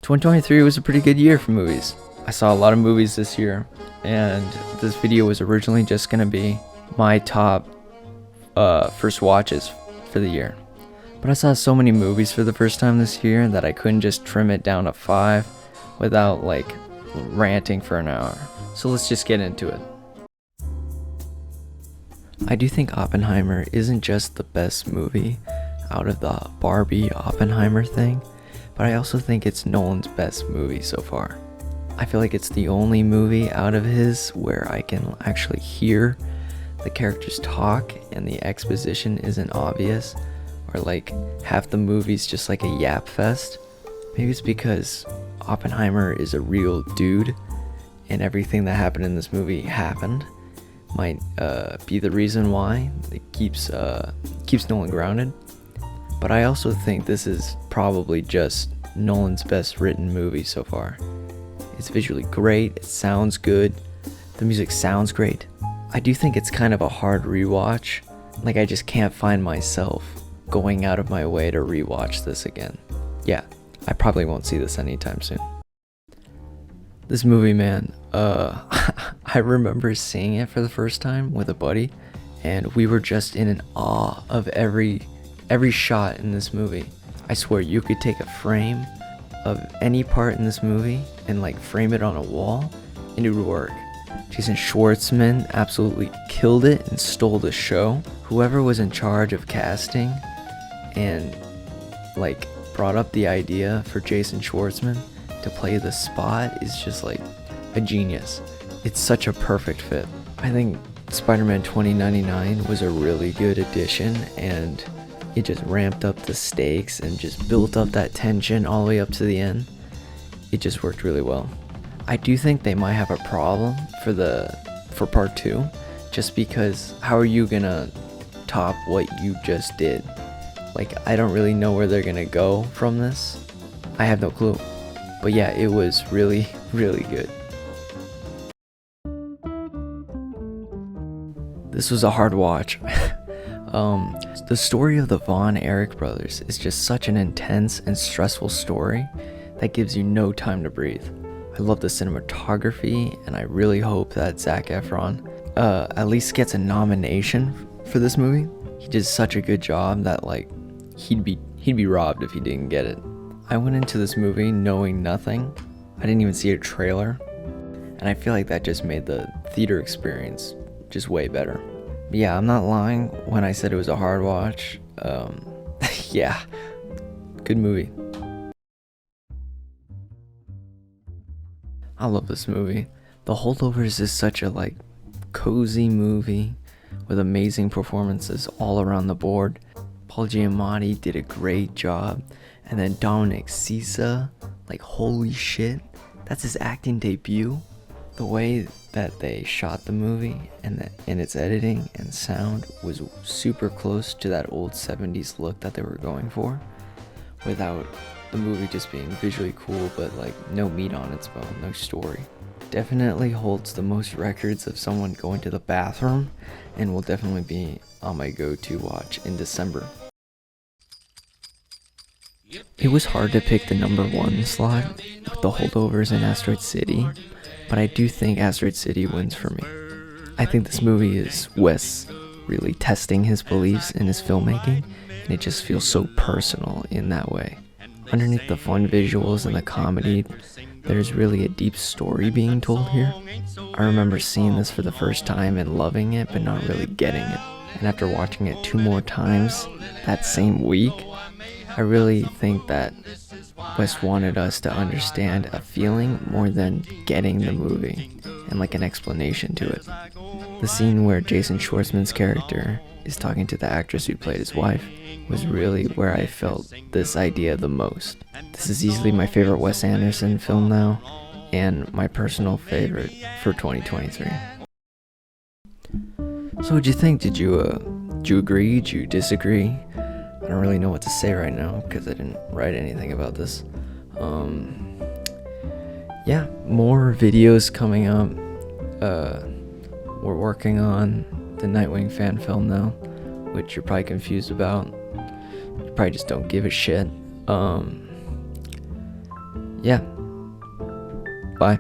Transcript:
2023 was a pretty good year for movies. I saw a lot of movies this year, and this video was originally just gonna be my top first watches for the year. But I saw so many movies for the first time this year that I couldn't just trim it down to 5 without like ranting for an hour. So let's just get into it. I do think Oppenheimer isn't just the best movie out of the Barbie Oppenheimer thing, but I also think it's Nolan's best movie so far. I feel like it's the only movie out of his where I can actually hear the characters talk and the exposition isn't obvious, or like half the movie's just like a yap fest. Maybe it's because Oppenheimer is a real dude and everything that happened in this movie happened. Might be the reason why it keeps Nolan grounded. But I also think this is probably just Nolan's best written movie so far. It's visually great, it sounds good, the music sounds great. I do think it's kind of a hard rewatch. Like, I just can't find myself going out of my way to rewatch this again. Yeah, I probably won't see this anytime soon. This movie, man, I remember seeing it for the first time with a buddy, and we were just in an awe of every shot in this movie. I swear you could take a frame of any part in this movie and like frame it on a wall and it would work. Jason Schwartzman absolutely killed it and stole the show. Whoever was in charge of casting and like brought up the idea for Jason Schwartzman to play the spot is just like a genius. It's such a perfect fit. I think Spider-Man 2099 was a really good addition, and it just ramped up the stakes and just built up that tension all the way up to the end. It just worked really well. I do think they might have a problem for part 2, just because how are you gonna top what you just did? Like, I don't really know where they're gonna go from this. I have no clue. But yeah, it was really, really good. This was a hard watch. The story of the Von Erich brothers is just such an intense and stressful story that gives you no time to breathe. I love the cinematography, and I really hope that Zac Efron at least gets a nomination for this movie. He did such a good job that like he'd be robbed if he didn't get it. I went into this movie knowing nothing. I didn't even see a trailer, and I feel like that just made the theater experience just way better. But yeah, I'm not lying when I said it was a hard watch. Yeah, good movie. I love this movie. The Holdovers is such a like cozy movie with amazing performances all around the board. Paul Giamatti did a great job. And then Dominic Sessa, like holy shit, that's his acting debut. The way that they shot the movie and its editing and sound was super close to that old 70s look that they were going for, without the movie just being visually cool but like no meat on its bone, no story. Definitely holds the most records of someone going to the bathroom, and will definitely be on my go-to watch in December. It was hard to pick the number 1 slot with the Holdovers and Asteroid City, but I do think Asteroid City wins for me. I think this movie is Wes really testing his beliefs in his filmmaking, and it just feels so personal in that way. Underneath the fun visuals and the comedy, there's really a deep story being told here. I remember seeing this for the first time and loving it, but not really getting it. And after watching it 2 more times that same week, I really think that Wes wanted us to understand a feeling more than getting the movie and like an explanation to it. The scene where Jason Schwartzman's character is talking to the actress who played his wife was really where I felt this idea the most. This is easily my favorite Wes Anderson film now, and my personal favorite for 2023. So what'd you think? Did you agree? Did you disagree? I don't really know what to say right now because I didn't write anything about this. Yeah, more videos coming up. We're working on the Nightwing fan film now, which you're probably confused about. You probably just don't give a shit. yeah. Bye.